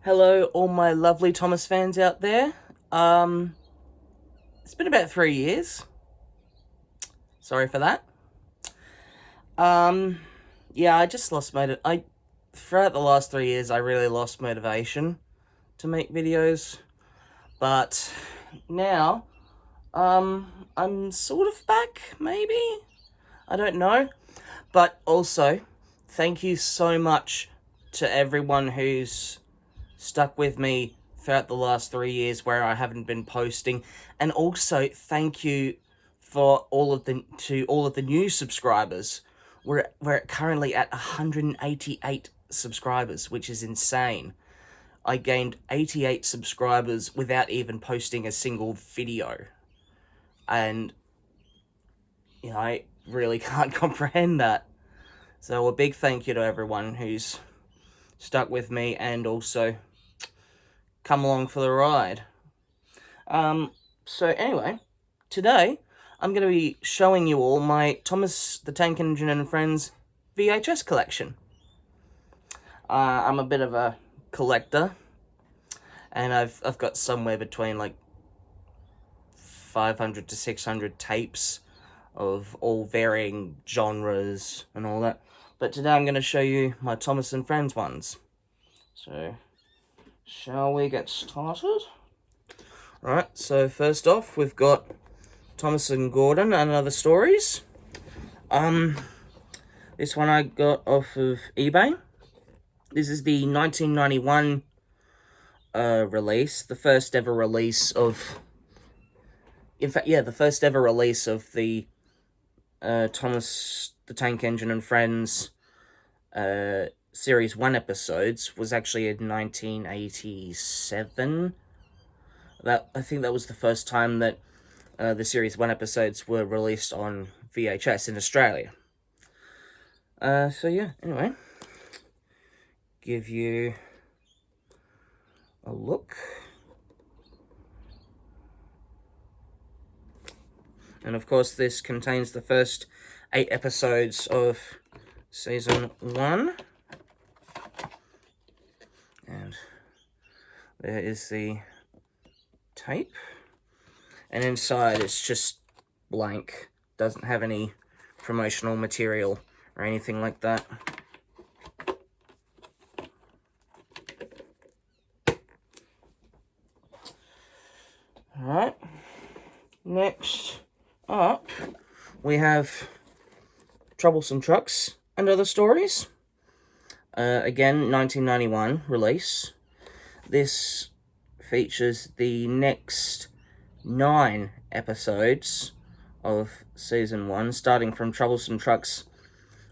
Hello, all my lovely Thomas fans out there. It's been about 3 years. Sorry for that. Yeah, I just lost throughout the last 3 years, I really lost motivation to make videos. But now, I'm sort of back, maybe? I don't know. But also, thank you so much to everyone who's stuck with me throughout the last 3 years where I haven't been posting, and also thank you for all of the new subscribers. We're currently at 188 subscribers, which is insane. I gained 88 subscribers without even posting a single video, and I really can't comprehend that. So a big thank you to everyone who's stuck with me and also come along for the ride. So anyway, today I'm going to be showing you all my Thomas the Tank Engine and Friends VHS collection. I'm a bit of a collector, and I've got somewhere between like 500 to 600 tapes of all varying genres and all that. But today I'm going to show you my Thomas and Friends ones. So, shall we get started? Right, so first off, we've got Thomas and Gordon and Other Stories. This one I got off of eBay. This is the 1991 release, the first ever release of... In fact, yeah, the first ever release of the Thomas the Tank Engine and Friends Series 1 episodes was actually in 1987. I think that was the first time that the Series 1 episodes were released on VHS in Australia. So yeah, anyway, give you a look. And of course, this contains the first 8 episodes of Season 1. And there is the tape. And inside it's just blank. Doesn't have any promotional material or anything like that. Alright. Next up, we have Troublesome Trucks and Other Stories. Again, 1991 release. This features the next 9 episodes of Season 1, starting from Troublesome Trucks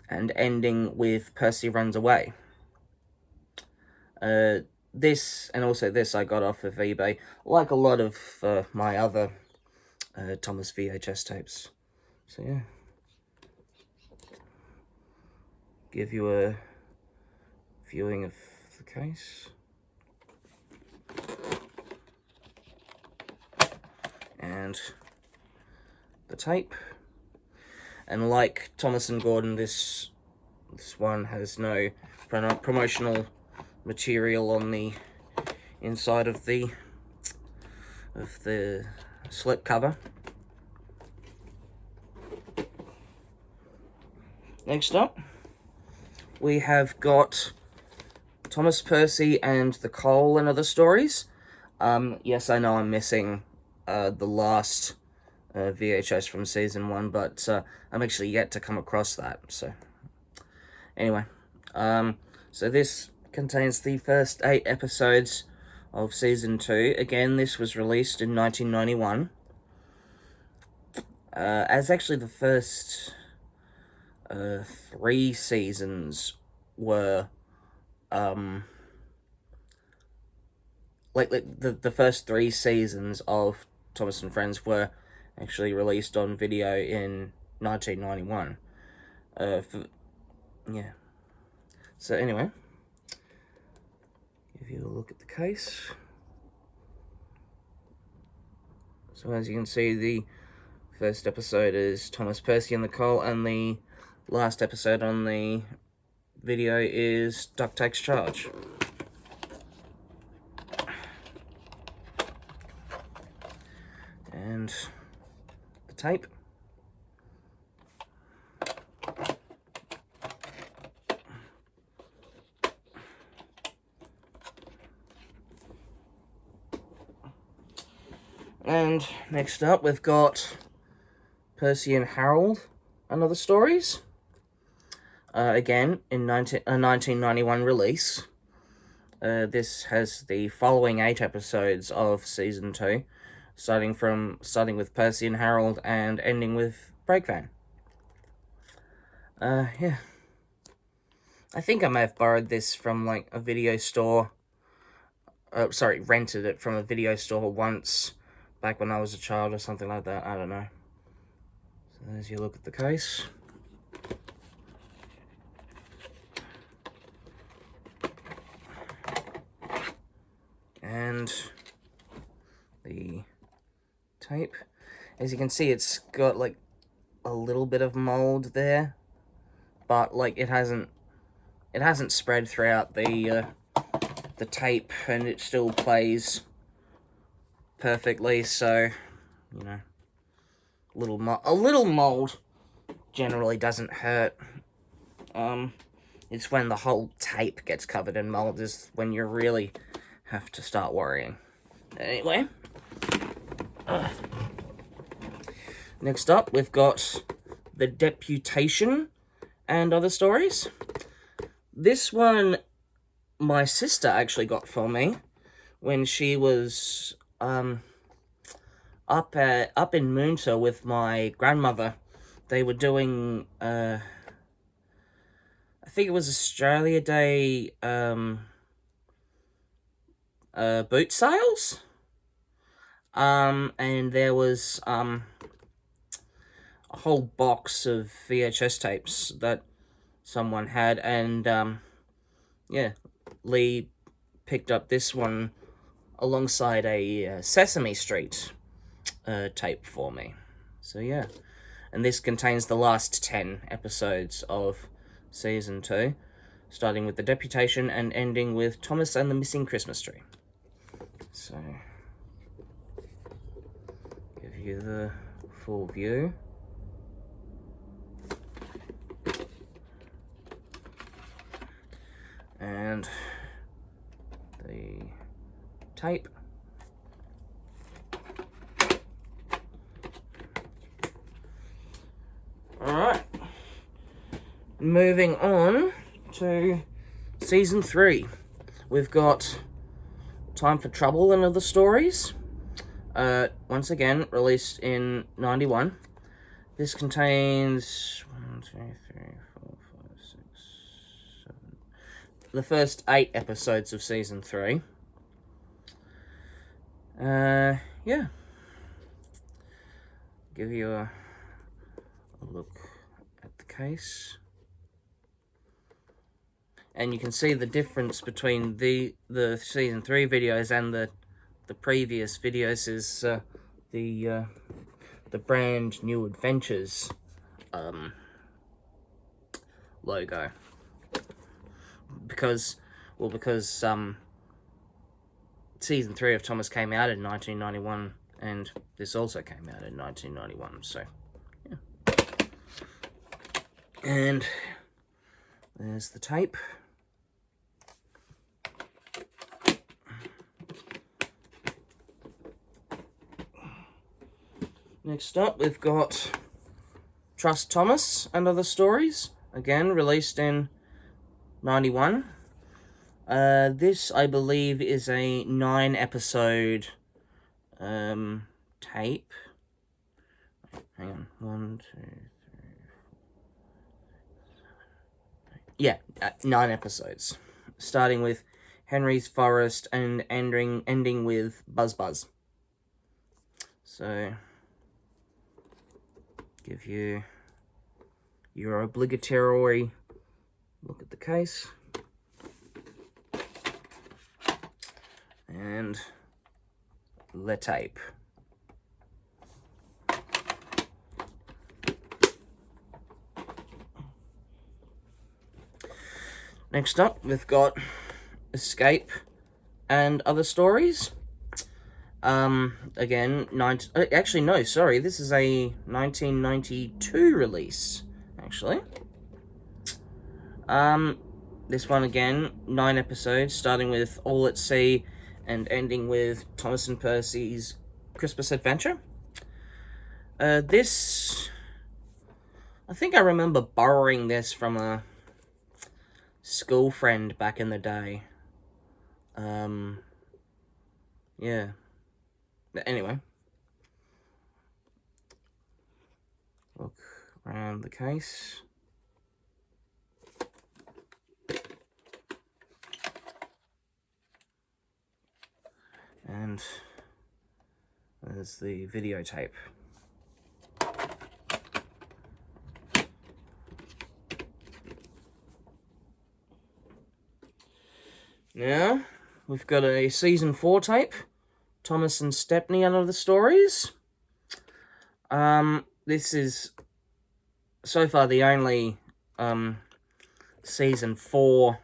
and ending with Percy Runs Away. This, and also this, I got off of eBay, like a lot of my other Thomas VHS tapes. So yeah. Give you a viewing of the case. And the tape. And like Thomas and Gordon, this one has no promotional material on the inside of the slip cover. Next up, we have got Thomas Percy and the Coal and Other Stories. Yes, I know I'm missing the last VHS from Season 1, but I'm actually yet to come across that. So, anyway, so this contains the first 8 episodes of Season 2. Again, this was released in 1991. As actually the first 3 seasons were the first 3 seasons of Thomas and Friends were actually released on video in 1991. Yeah. So anyway, give you a look at the case. So as you can see, the first episode is Thomas Percy and the Coal, and the last episode on the video is Duck Takes Charge. And the tape. And next up, we've got Percy and Harold and Other Stories. Again, in a 1991 release. This has the following 8 episodes of Season 2, starting with Percy and Harold and ending with Breakvan. Yeah. I think I may have borrowed this from, like, a video store. Rented it from a video store once, back when I was a child or something like that. I don't know. So there's your look at the case. And the tape. As you can see, it's got like a little bit of mold there, but like it hasn't spread throughout the tape, and it still plays perfectly. So, you know, a little mold generally doesn't hurt. It's when the whole tape gets covered in mold is when you really have to start worrying. Anyway, next up, we've got The Deputation and Other Stories. This one, my sister actually got for me when she was up in Moonta with my grandmother. They were doing I think it was Australia Day boot sales. And there was a whole box of VHS tapes that someone had, and yeah, Lee picked up this one alongside a Sesame Street tape for me. So yeah, and this contains the last 10 episodes of Season 2, starting with The Deputation and ending with Thomas and the Missing Christmas Tree. So, give you the full view. And the tape. Alright. Moving on to Season 3. We've got Time for Trouble and Other Stories. Once again, released in 91. This contains 1, 2, 3, 4, 5, 6, 7. The first 8 episodes of Season 3. Yeah. Give you a look at the case. And you can see the difference between the Season 3 videos and the previous videos is the Brand New Adventures logo. Because Season 3 of Thomas came out in 1991, and this also came out in 1991, so, yeah. And there's the tape. Next up, we've got Trust Thomas and Other Stories, again, released in 91. This, I believe, is a 9-episode tape. Hang on, 1, 2, 3, 4. Yeah, 9 episodes, starting with Henry's Forest and ending with Buzz Buzz. So, give you your obligatory look at the case. And the tape. Next up, we've got Escape and Other Stories. Again, actually, no, sorry, this is a 1992 release, actually. This one again, 9 episodes, starting with All at Sea and ending with Thomas and Percy's Christmas Adventure. This, I think I remember borrowing this from a school friend back in the day. Yeah. But anyway. Look around the case. And there's the videotape. Now, we've got a Season 4 tape. Thomas and Stepney under the stories. This is so far the only Season 4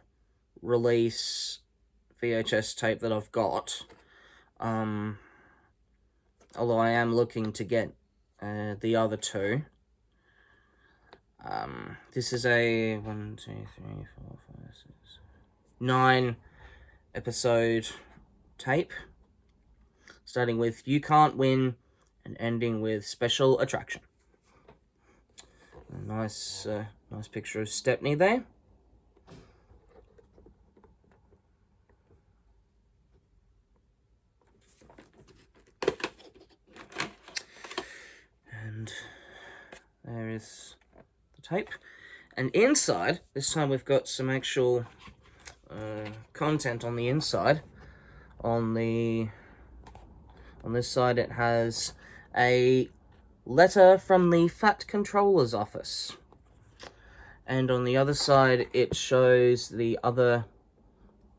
release VHS tape that I've got. Although I am looking to get the other two. This is a 1, 2, 3, 4, 5, 6, 9 episode tape, starting with You Can't Win and ending with Special Attraction. A nice picture of Stepney there. And there is the tape. And inside, this time we've got some actual content on the inside. On this side it has a letter from the Fat Controller's office. And on the other side it shows the other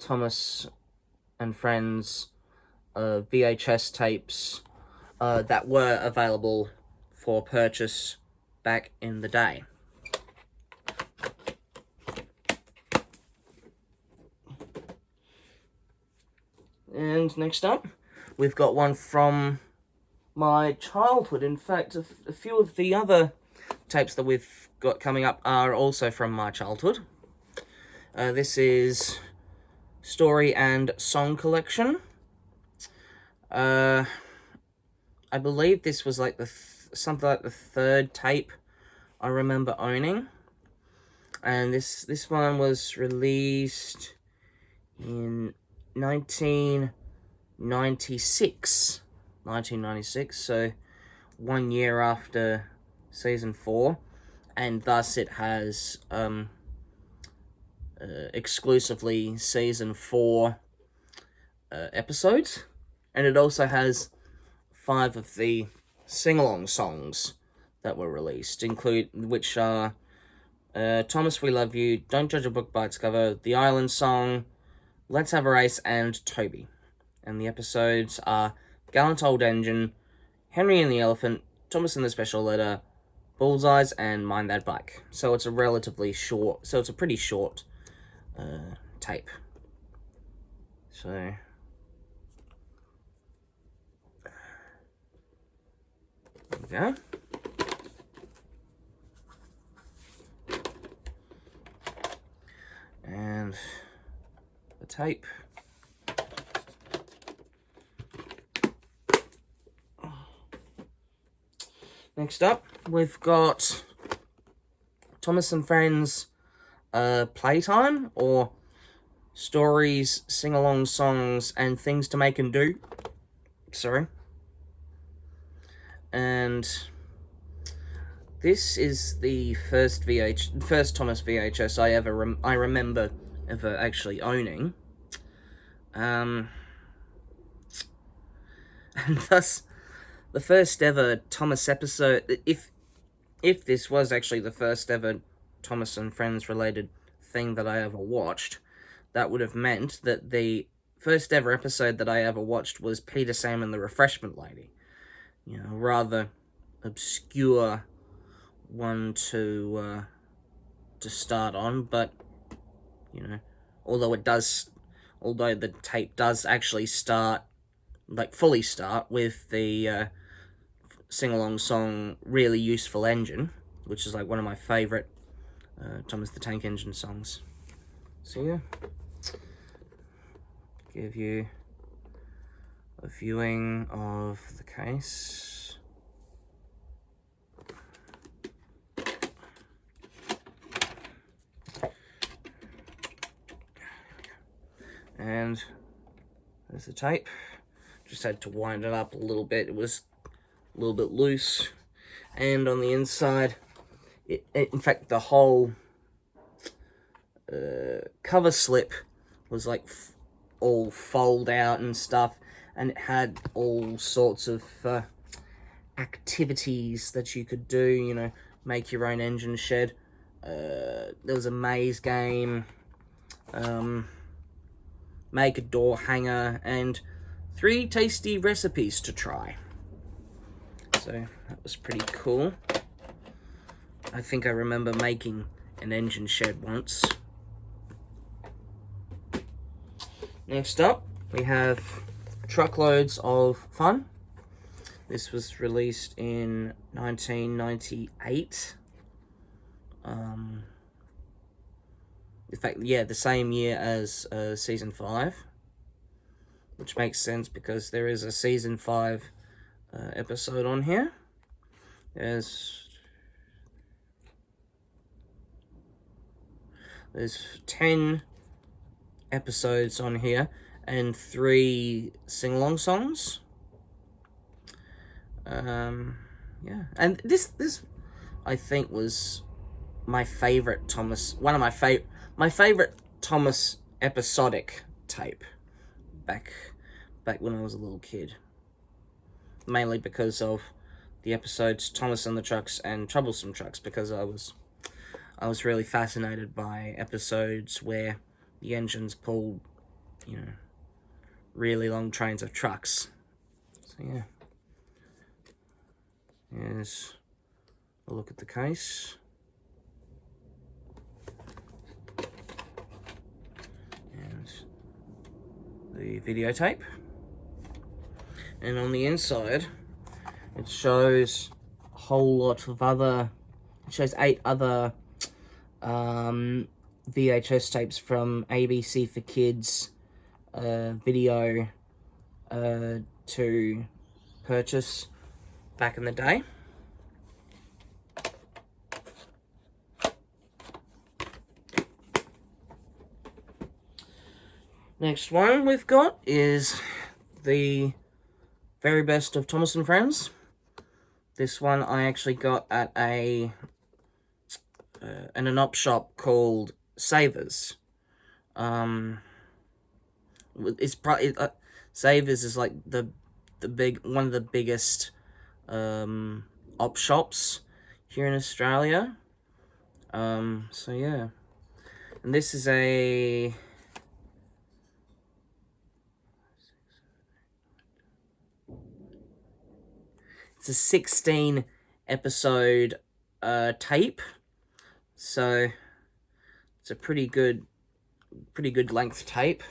Thomas and Friends VHS tapes that were available for purchase back in the day. And next up, we've got one from my childhood. In fact, a few of the other tapes that we've got coming up are also from my childhood. This is Story and Song Collection. I believe this was like something like the third tape I remember owning. And this one was released in 1996, so 1 year after Season 4, and thus it has exclusively Season 4 episodes, and it also has 5 of the sing-along songs that were released, which are Thomas, We Love You, Don't Judge a Book by Its Cover, The Island Song, Let's Have a Race, and Toby. And the episodes are Gallant Old Engine, Henry and the Elephant, Thomas and the Special Letter, Bullseyes, and Mind That Bike. So it's a pretty short tape. So there we go. And the tape. Next up, we've got Thomas and Friends Playtime, or Stories, Sing-Along Songs, and Things to Make and Do. Sorry. And this is the first Thomas VHS I remember ever actually owning. And thus, the first ever Thomas episode, if this was actually the first ever Thomas and Friends related thing that I ever watched, that would have meant that the first ever episode that I ever watched was Peter, Sam and the Refreshment Lady. You know, rather obscure one to start on, but you know, although the tape does actually start like fully start with the sing-along song Really Useful Engine, which is like one of my favourite Thomas the Tank Engine songs. So yeah, give you a viewing of the case. And there's the tape. Just had to wind it up a little bit. It was a little bit loose. And on the inside, in fact, the whole cover slip was like all fold out and stuff. And it had all sorts of activities that you could do, you know, make your own engine shed. There was a maze game, make a door hanger, and 3 tasty recipes to try. So that was pretty cool. I think I remember making an engine shed once. Next up, we have Truckloads of Fun. This was released in 1998. In fact, yeah, the same year as Season 5. Which makes sense because there is a Season 5 episode on here. There's 10 episodes on here and 3 sing-along songs. Yeah, and this I think was my favorite Thomas, one of my favorite Thomas episodic tape back when I was a little kid. Mainly because of the episodes Thomas and the Trucks and Troublesome Trucks, because I was really fascinated by episodes where the engines pulled, you know, really long trains of trucks. So yeah. Here's a look at the case. And the videotape. And on the inside, it shows a whole lot of other, it shows 8 other VHS tapes from ABC for Kids video to purchase back in the day. Next one we've got is the very best of Thomas and Friends. This one I actually got at in an op shop called Savers. It's probably Savers is like the one of the biggest op shops here in Australia. So yeah, and this is it's a 16 episode tape, so it's a pretty good length tape.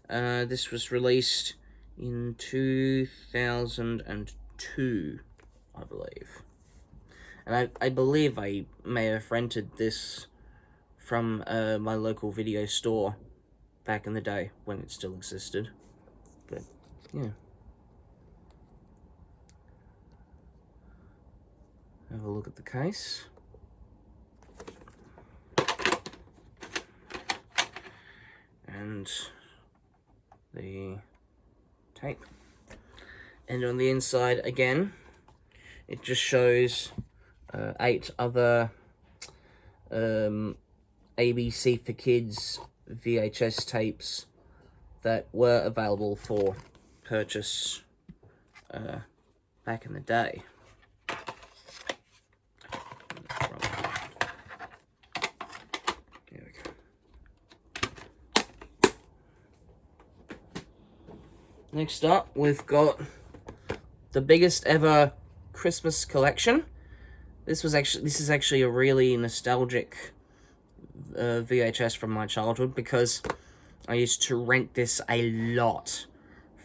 This was released in 2002, I believe. And I believe I may have rented this from my local video store back in the day when it still existed. But yeah. Have a look at the case. And the tape. And on the inside, again, it just shows 8 other ABC for Kids VHS tapes that were available for purchase back in the day. Here we go. Next up, we've got the biggest ever Christmas collection. This is actually a really nostalgic VHS from my childhood, because I used to rent this a lot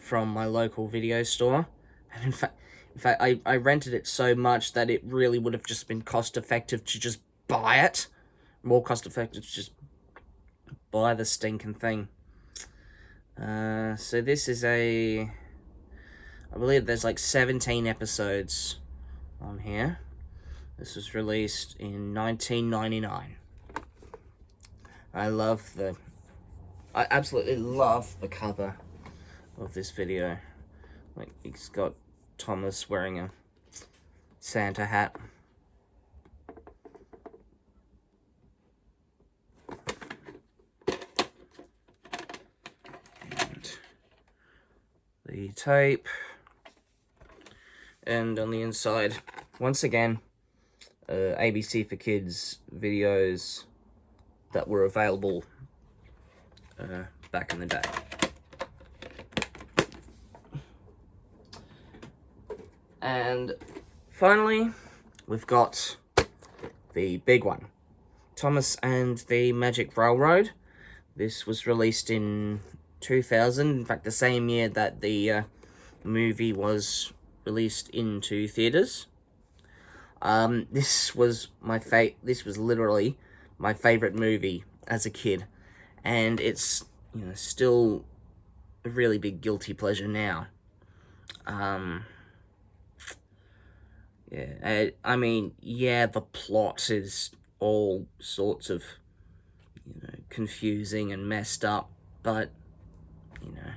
from my local video store. And in fact, I rented it so much that it really would have just been cost-effective to just buy it. More cost-effective to just buy the stinking thing. So this is I believe there's like 17 episodes on here. This was released in 1999. I absolutely love the cover of this video. Like, it's got Thomas wearing a Santa hat. And the tape. And on the inside, once again, ABC for Kids videos that were available back in the day. And finally, we've got the big one, Thomas and the Magic Railroad. This was released in 2000, in fact the same year that the movie was released into theaters. This was literally my favorite movie as a kid, and it's, you know, still a really big guilty pleasure now. Yeah, I mean, yeah, the plot is all sorts of, you know, confusing and messed up, but, you know,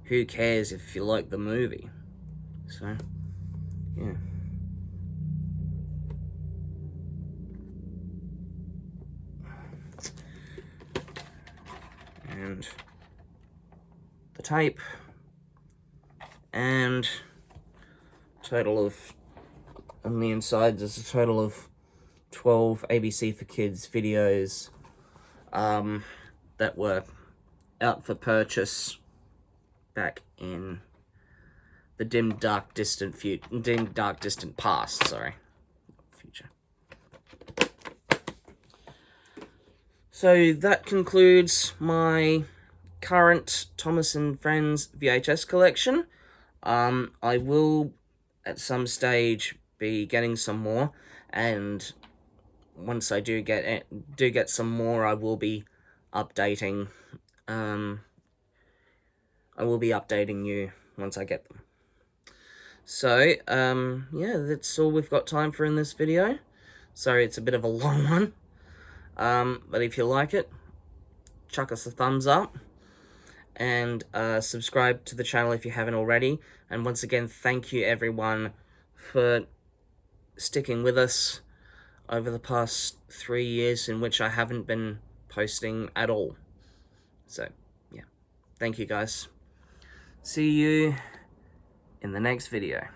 who cares if you like the movie? So, yeah. And the tape, and total of, on the inside, there's a total of 12 ABC for Kids videos that were out for purchase back in the dim, dark, distant past, sorry. Future. So that concludes my current Thomas and Friends VHS collection. I will, at some stage, be getting some more, and once I do get some more, I will be updating. I will be updating you once I get them. So, yeah, that's all we've got time for in this video. Sorry, it's a bit of a long one. But if you like it, chuck us a thumbs up, and subscribe to the channel if you haven't already. And once again, thank you everyone for sticking with us over the past 3 years in which I haven't been posting at all. So, yeah, thank you guys. See you in the next video.